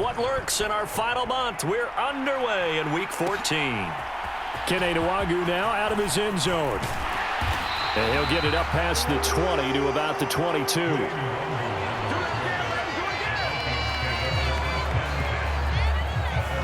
what lurks in our final month. We're underway in Week 14. Kene Nwangwu now out of his end zone. And he'll get it up past the 20 to about the 22.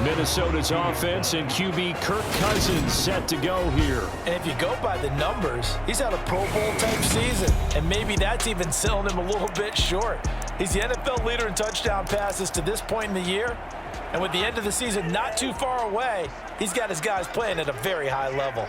Minnesota's offense and QB Kirk Cousins set to go here. And if you go by the numbers, he's had a Pro Bowl type season. And maybe that's even selling him a little bit short. He's the NFL leader in touchdown passes to this point in the year. And with the end of the season not too far away, he's got his guys playing at a very high level.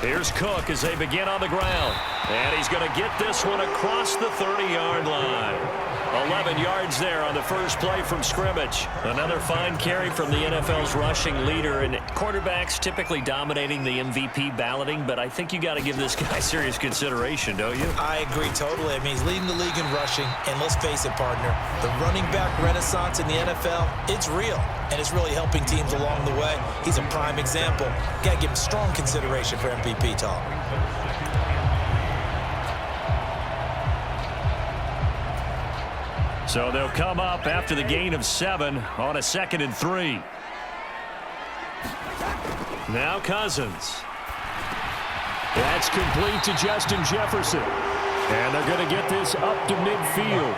Here's Cook as they begin on the ground. And he's going to get this one across the 30-yard line. 11 yards there on the first play from scrimmage. Another fine carry from the NFL's rushing leader. And quarterbacks typically dominating the MVP balloting, but I think you got to give this guy serious consideration, don't you? I agree totally. I mean, he's leading the league in rushing. And let's face it, partner, the running back renaissance in the NFL, it's real. And it's really helping teams along the way. He's a prime example. Got to give him strong consideration for MVP talk. So they'll come up after the gain of 7 on a 2nd and 3. Now Cousins. That's complete to Justin Jefferson. And they're going to get this up to midfield.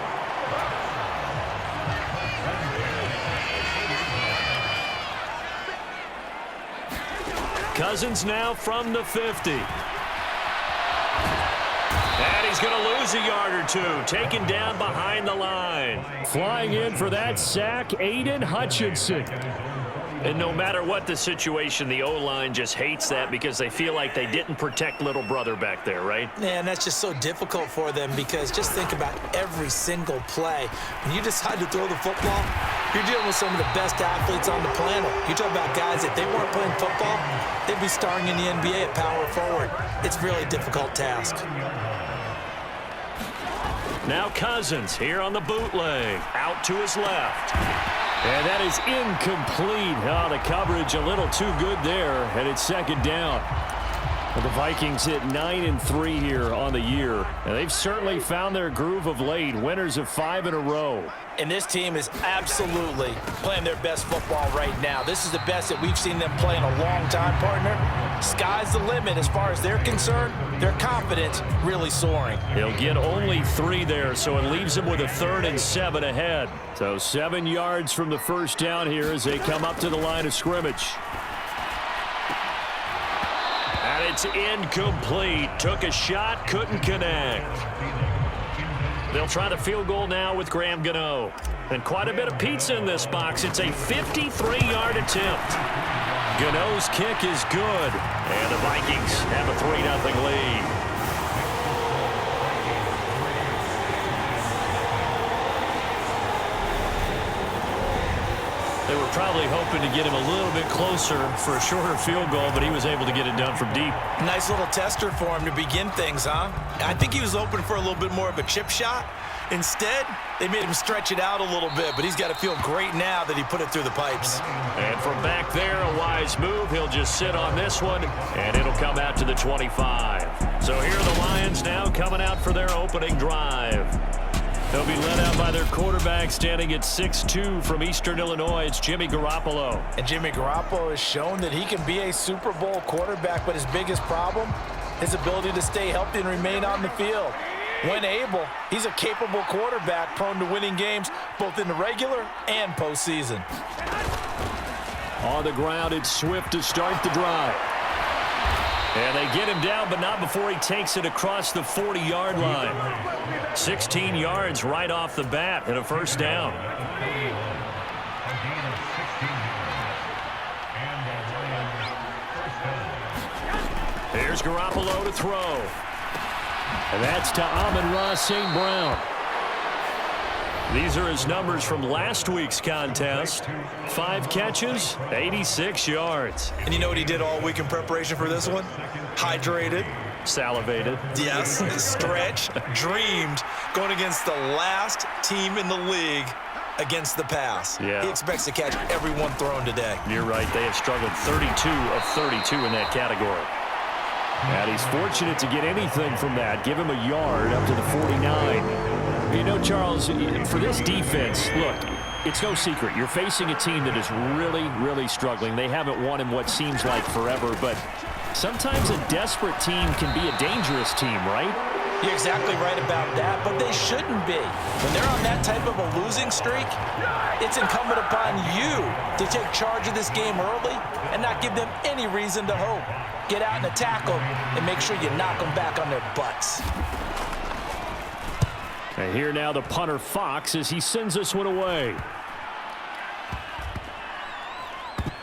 Cousins now from the 50. And he's going to lose a yard or two. Taken down behind the line. Flying in for that sack, Aiden Hutchinson. And no matter what the situation, the O-line just hates that because they feel like they didn't protect little brother back there, right? Yeah, and that's just so difficult for them because just think about every single play. When you decide to throw the football, you're dealing with some of the best athletes on the planet. You talk about guys, if they weren't playing football, they'd be starring in the NBA at power forward. It's a really difficult task. Now Cousins here on the bootleg. Out to his left. And that is incomplete. Oh, the coverage a little too good there, and it's 2nd down. Well, the Vikings hit 9-3 here on the year, and they've certainly found their groove of late. Winners of 5 in a row. And this team is absolutely playing their best football right now. This is the best that we've seen them play in a long time, partner. Sky's the limit as far as they're concerned. Their confidence really soaring. He'll get only 3 there, so it leaves him with a 3rd and 7 ahead. So 7 yards from the first down here as they come up to the line of scrimmage. And it's incomplete. Took a shot, couldn't connect. They'll try the field goal now with Graham Gano. And quite a bit of pizza in this box. It's a 53-yard attempt. Gano's kick is good. And the Vikings have a 3-0 lead. They were probably hoping to get him a little bit closer for a shorter field goal, but he was able to get it done from deep. Nice little tester for him to begin things, huh? I think he was open for a little bit more of a chip shot. Instead, they made him stretch it out a little bit, but he's got to feel great now that he put it through the pipes. And from back there, a wise move. He'll just sit on this one, and it'll come out to the 25. So here are the Lions now coming out for their opening drive. They'll be led out by their quarterback standing at 6'2" from Eastern Illinois. It's Jimmy Garoppolo. And Jimmy Garoppolo has shown that he can be a Super Bowl quarterback, but his biggest problem, his ability to stay healthy and remain on the field. When able, he's a capable quarterback prone to winning games both in the regular and postseason. On the ground, it's Swift to start the drive. And they get him down, but not before he takes it across the 40-yard line. 16 yards right off the bat and a 1st down. Here's Garoppolo to throw. And that's to Amon-Ra St. Brown. These are his numbers from last week's contest. 5 catches, 86 yards. And you know what he did all week in preparation for this one? Hydrated. Salivated. Yes, stretched, dreamed, going against the last team in the league against the pass. Yeah. He expects to catch every one thrown today. You're right. They have struggled 32 of 32 in that category. And he's fortunate to get anything from that. Give him a yard up to the 49. You know, Charles, for this defense, look, it's no secret. You're facing a team that is really, really struggling. They haven't won in what seems like forever, but sometimes a desperate team can be a dangerous team, right? You're exactly right about that, but they shouldn't be. When they're on that type of a losing streak, it's incumbent upon you to take charge of this game early and not give them any reason to hope. Get out and attack them and make sure you knock them back on their butts. And here now the punter Fox as he sends this one away.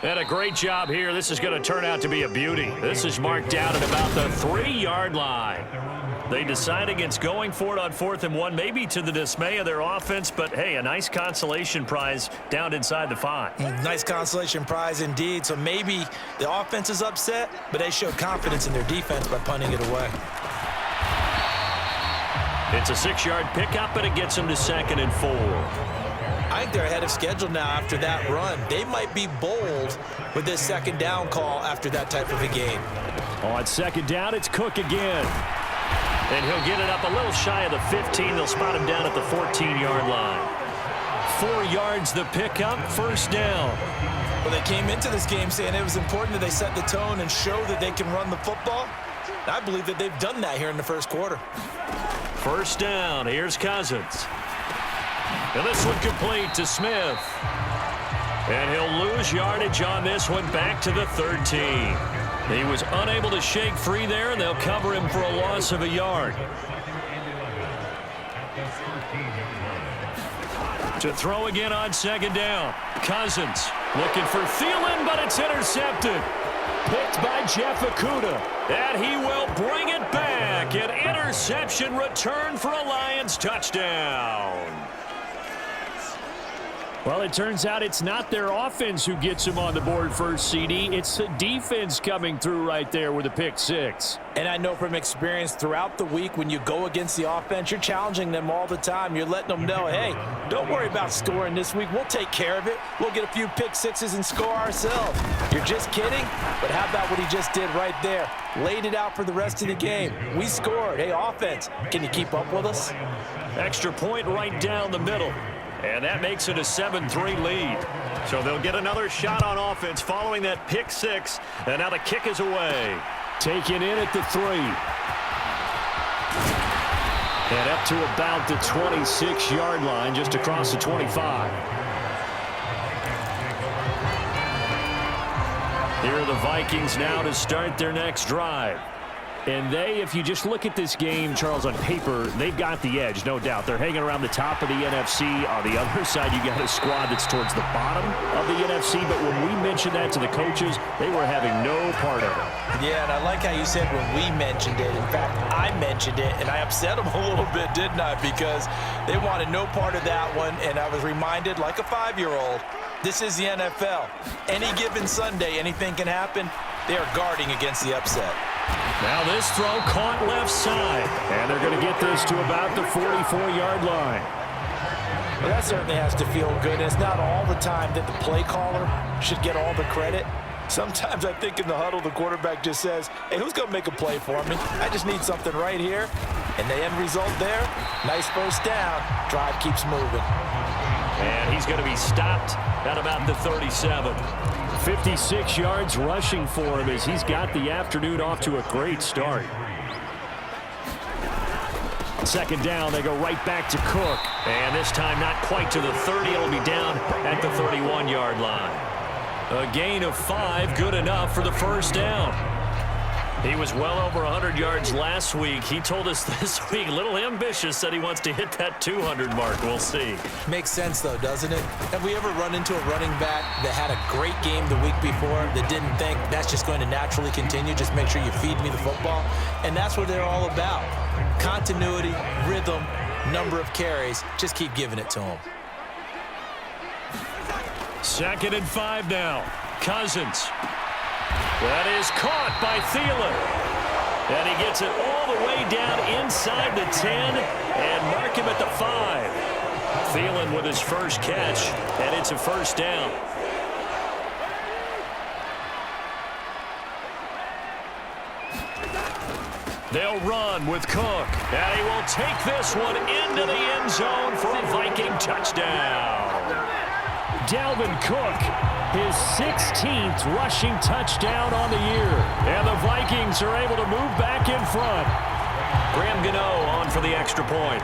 And a great job here. This is going to turn out to be a beauty. This is marked out at about the 3-yard line. They decide against going for it on 4th and 1, maybe to the dismay of their offense, but hey, a nice consolation prize down inside the 5. Nice consolation prize indeed. So maybe the offense is upset, but they showed confidence in their defense by punting it away. It's a 6-yard pickup, but it gets them to 2nd and 4. I think they're ahead of schedule now after that run. They might be bold with this 2nd down call after that type of a game. On 2nd down, it's Cook again. And he'll get it up a little shy of the 15. They'll spot him down at the 14-yard line. 4 yards the pickup, 1st down. Well, they came into this game saying it was important that they set the tone and show that they can run the football. I believe that they've done that here in the 1st quarter. 1st down, here's Cousins. And this one complete to Smith. And he'll lose yardage on this one back to the 13. He was unable to shake free there, and they'll cover him for a loss of a yard. To throw again on 2nd down. Cousins looking for Thielen, but it's intercepted. Picked by Jeff Okudah. And he will bring it back. An interception return for a Lions touchdown. Well, it turns out it's not their offense who gets them on the board first, CD. It's the defense coming through right there with a pick 6. And I know from experience throughout the week when you go against the offense, you're challenging them all the time. You're letting them know, hey, don't worry about scoring this week. We'll take care of it. We'll get a few pick 6s and score ourselves. You're just kidding? But how about what he just did right there? Laid it out for the rest of the game. We scored. Hey, offense, can you keep up with us? Extra point right down the middle. And that makes it a 7-3 lead. So they'll get another shot on offense following that pick 6. And now the kick is away. Taken in at the 3. And up to about the 26-yard line, just across the 25. Here are the Vikings now to start their next drive. And they, if you just look at this game, Charles, on paper, they've got the edge, no doubt. They're hanging around the top of the NFC. On the other side, you got a squad that's towards the bottom of the NFC. But when we mentioned that to the coaches, they were having no part of it. Yeah, and I like how you said when we mentioned it. In fact, I mentioned it, and I upset them a little bit, didn't I? Because they wanted no part of that one, and I was reminded, like a 5-year-old, this is the NFL. Any given Sunday, anything can happen. They are guarding against the upset. Now this throw caught left side. And they're going to get this to about the 44-yard line. Well, that certainly has to feel good. And it's not all the time that the play caller should get all the credit. Sometimes I think in the huddle, the quarterback just says, hey, who's going to make a play for me? I just need something right here. And the end result there, nice 1st down. Drive keeps moving. And he's going to be stopped at about the 37. 56 yards rushing for him as he's got the afternoon off to a great start. 2nd down, they go right back to Cook. And this time not quite to the 30. It'll be down at the 31-yard line. A gain of 5, good enough for the 1st down. He was well over 100 yards last week. He told us this week, a little ambitious, said he wants to hit that 200 mark. We'll see. Makes sense, though, doesn't it? Have we ever run into a running back that had a great game the week before that didn't think that's just going to naturally continue? Just make sure you feed me the football. And that's what they're all about. Continuity, rhythm, number of carries. Just keep giving it to them. 2nd and 5 now. Cousins. That is caught by Thielen. And he gets it all the way down inside the 10 and mark him at the 5. Thielen with his first catch, and it's a 1st down. They'll run with Cook, and he will take this one into the end zone for a Viking touchdown. Dalvin Cook, his 16th rushing touchdown on the year. And the Vikings are able to move back in front. Graham Gano on for the extra point.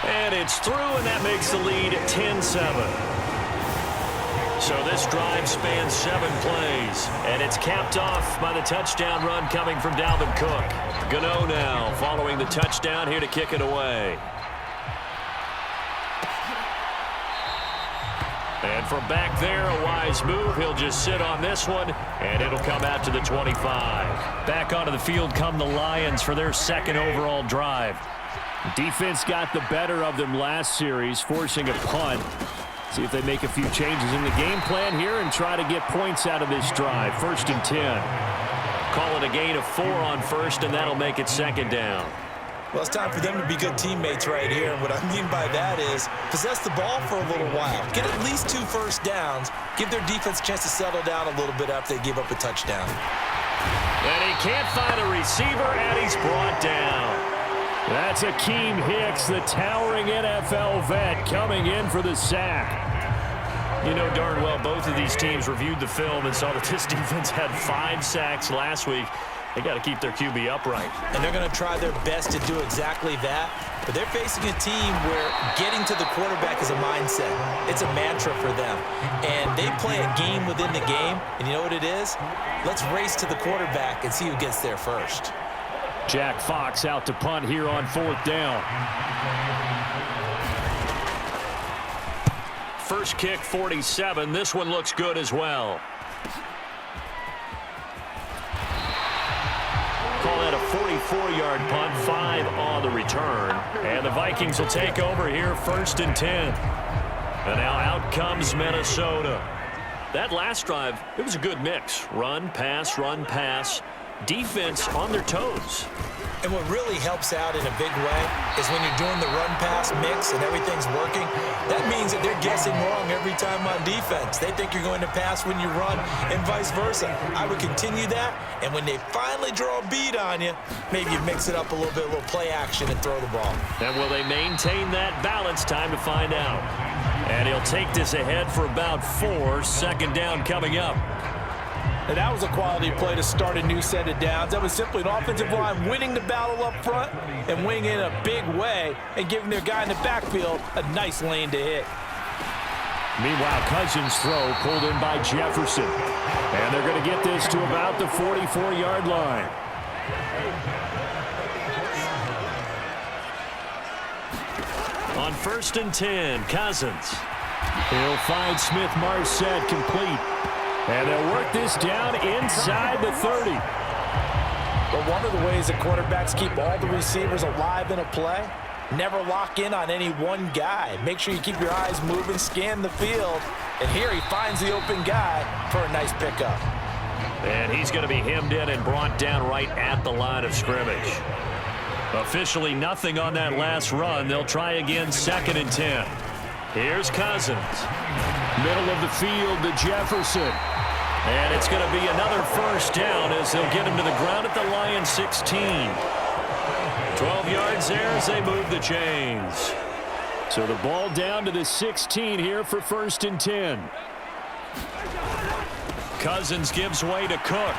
And it's through, and that makes the lead 10-7. So this drive spans 7 plays, and it's capped off by the touchdown run coming from Dalvin Cook. Gano now following the touchdown here to kick it away. And from back there, a wise move. He'll just sit on this one, and it'll come out to the 25. Back onto the field come the Lions for their second overall drive. Defense got the better of them last series, forcing a punt. See if they make a few changes in the game plan here and try to get points out of this drive. 1st and 10. Call it a gain of 4 on first, and that'll make it 2nd down. Well, it's time for them to be good teammates right here. And what I mean by that is possess the ball for a little while. Get at least 2 first downs. Give their defense a chance to settle down a little bit after they give up a touchdown. And he can't find a receiver, and he's brought down. That's Akeem Hicks, the towering NFL vet, coming in for the sack. You know darn well both of these teams reviewed the film and saw that this defense had 5 sacks last week. They got to keep their QB upright. And they're going to try their best to do exactly that. But they're facing a team where getting to the quarterback is a mindset. It's a mantra for them. And they play a game within the game. And you know what it is? Let's race to the quarterback and see who gets there first. Jack Fox out to punt here on 4th down. First kick, 47. This one looks good as well. Call that a 44-yard punt, 5 on the return. And the Vikings will take over here, 1st and 10. And now out comes Minnesota. That last drive, it was a good mix. Run, pass, defense on their toes. And what really helps out in a big way is when you're doing the run-pass mix and everything's working, that means that they're guessing wrong every time on defense. They think you're going to pass when you run and vice versa. I would continue that, and when they finally draw a beat on you, maybe you mix it up a little bit, a little play action and throw the ball. And will they maintain that balance? Time to find out. And he'll take this ahead for about 4. 2nd down coming up. And that was a quality play to start a new set of downs. That was simply an offensive line winning the battle up front and winning in a big way and giving their guy in the backfield a nice lane to hit. Meanwhile, Cousins' throw pulled in by Jefferson. And they're going to get this to about the 44-yard line. On 1st and 10, Cousins. He'll find Smith-Marset complete. And they'll work this down inside the 30. But one of the ways that quarterbacks keep all the receivers alive in a play, never lock in on any one guy. Make sure you keep your eyes moving, scan the field. And here he finds the open guy for a nice pickup. And he's going to be hemmed in and brought down right at the line of scrimmage. Officially nothing on that last run. They'll try again, 2nd and 10. Here's Cousins. Middle of the field to Jefferson. And it's going to be another 1st down as they'll get him to the ground at the Lions 16. 12 yards there as they move the chains. So the ball down to the 16 here for 1st and 10. Cousins gives way to Cook.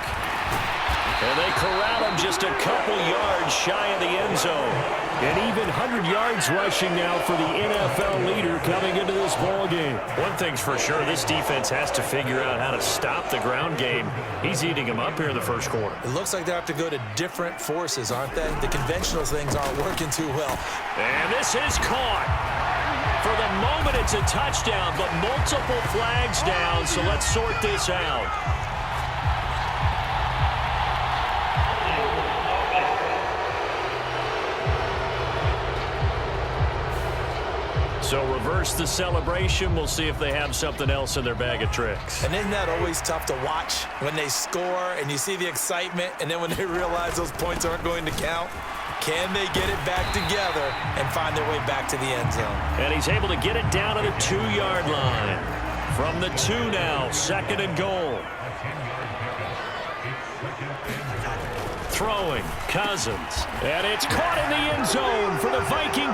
And they corral him just a couple yards shy of the end zone. And even 100 yards rushing now for the NFL leader coming into this ball game. One thing's for sure, this defense has to figure out how to stop the ground game. He's eating them up here in the 1st quarter. It looks like they have to go to different forces, aren't they? The conventional things aren't working too well. And this is caught. For the moment, it's a touchdown, but multiple flags down, so let's sort this out. So reverse the celebration. We'll see if they have something else in their bag of tricks. And isn't that always tough to watch when they score and you see the excitement, and then when they realize those points aren't going to count? Can they get it back together and find their way back to the end zone? And he's able to get it down to the 2-yard line. From the 2 now, 2nd and goal. throwing. Cousins. And it's caught in the end zone for the Vikings.